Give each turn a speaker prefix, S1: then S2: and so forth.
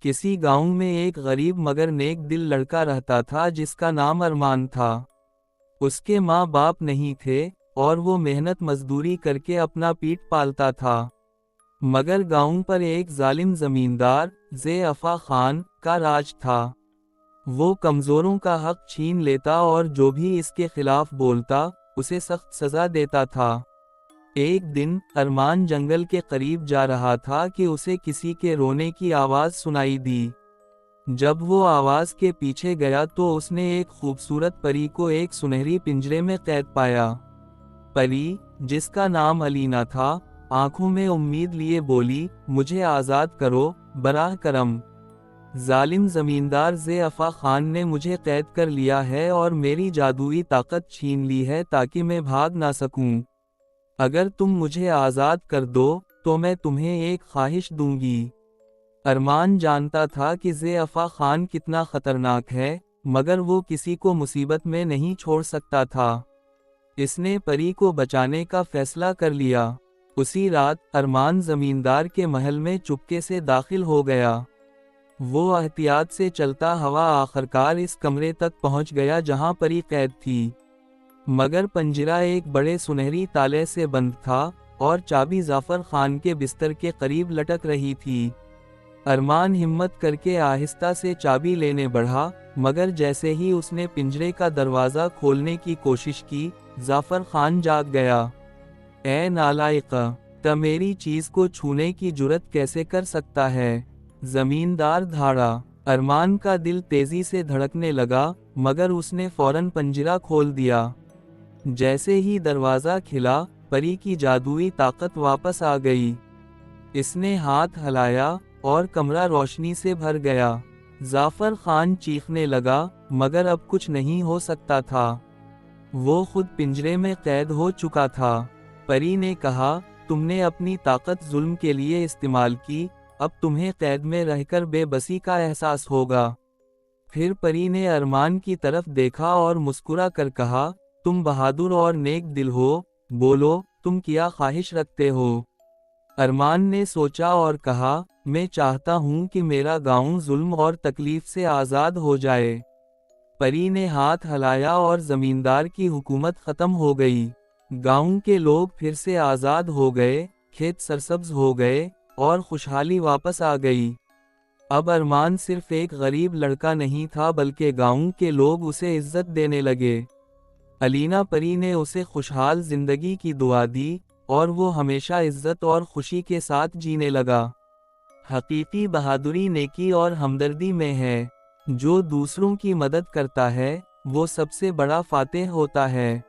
S1: کسی گاؤں میں ایک غریب مگر نیک دل لڑکا رہتا تھا جس کا نام ارمان تھا۔ اس کے ماں باپ نہیں تھے اور وہ محنت مزدوری کر کے اپنا پیٹ پالتا تھا۔ مگر گاؤں پر ایک ظالم زمیندار ذی افا خان کا راج تھا۔ وہ کمزوروں کا حق چھین لیتا اور جو بھی اس کے خلاف بولتا اسے سخت سزا دیتا تھا۔ ایک دن ارمان جنگل کے قریب جا رہا تھا کہ اسے کسی کے رونے کی آواز سنائی دی۔ جب وہ آواز کے پیچھے گیا تو اس نے ایک خوبصورت پری کو ایک سنہری پنجرے میں قید پایا۔ پری، جس کا نام الینا تھا، آنکھوں میں امید لیے بولی، مجھے آزاد کرو براہ کرم۔ ظالم زمیندار ذی افا خان نے مجھے قید کر لیا ہے اور میری جادوئی طاقت چھین لی ہے تاکہ میں بھاگ نہ سکوں۔ اگر تم مجھے آزاد کر دو تو میں تمہیں ایک خواہش دوں گی۔ ارمان جانتا تھا کہ ذی افا خان کتنا خطرناک ہے، مگر وہ کسی کو مصیبت میں نہیں چھوڑ سکتا تھا۔ اس نے پری کو بچانے کا فیصلہ کر لیا۔ اسی رات ارمان زمیندار کے محل میں چپکے سے داخل ہو گیا۔ وہ احتیاط سے چلتا ہوا آخرکار اس کمرے تک پہنچ گیا جہاں پری قید تھی، مگر پنجرہ ایک بڑے سنہری تالے سے بند تھا اور چابی ظفر خان کے بستر کے قریب لٹک رہی تھی۔ ارمان ہمت کر کے آہستہ سے چابی لینے بڑھا، مگر جیسے ہی اس نے پنجرے کا دروازہ کھولنے کی کوشش کی، ظفر خان جاگ گیا۔ اے نالائق، تو میری چیز کو چھونے کی جرات کیسے کر سکتا ہے؟ زمیندار دھاڑا۔ ارمان کا دل تیزی سے دھڑکنے لگا، مگر اس نے فوراً پنجرہ کھول دیا۔ جیسے ہی دروازہ کھلا، پری کی جادوئی طاقت واپس آ گئی۔ اس نے ہاتھ ہلایا اور کمرہ روشنی سے بھر گیا۔ ظفر خان چیخنے لگا، مگر اب کچھ نہیں ہو سکتا تھا۔ وہ خود پنجرے میں قید ہو چکا تھا۔ پری نے کہا، تم نے اپنی طاقت ظلم کے لیے استعمال کی، اب تمہیں قید میں رہ کر بے بسی کا احساس ہوگا۔ پھر پری نے ارمان کی طرف دیکھا اور مسکرا کر کہا، تم بہادر اور نیک دل ہو، بولو تم کیا خواہش رکھتے ہو؟ ارمان نے سوچا اور کہا، میں چاہتا ہوں کہ میرا گاؤں ظلم اور تکلیف سے آزاد ہو جائے۔ پری نے ہاتھ ہلایا اور زمیندار کی حکومت ختم ہو گئی۔ گاؤں کے لوگ پھر سے آزاد ہو گئے، کھیت سرسبز ہو گئے اور خوشحالی واپس آ گئی۔ اب ارمان صرف ایک غریب لڑکا نہیں تھا بلکہ گاؤں کے لوگ اسے عزت دینے لگے۔ الینا پری نے اسے خوشحال زندگی کی دعا دی اور وہ ہمیشہ عزت اور خوشی کے ساتھ جینے لگا۔ حقیقی بہادری نیکی اور ہمدردی میں ہے۔ جو دوسروں کی مدد کرتا ہے وہ سب سے بڑا فاتح ہوتا ہے۔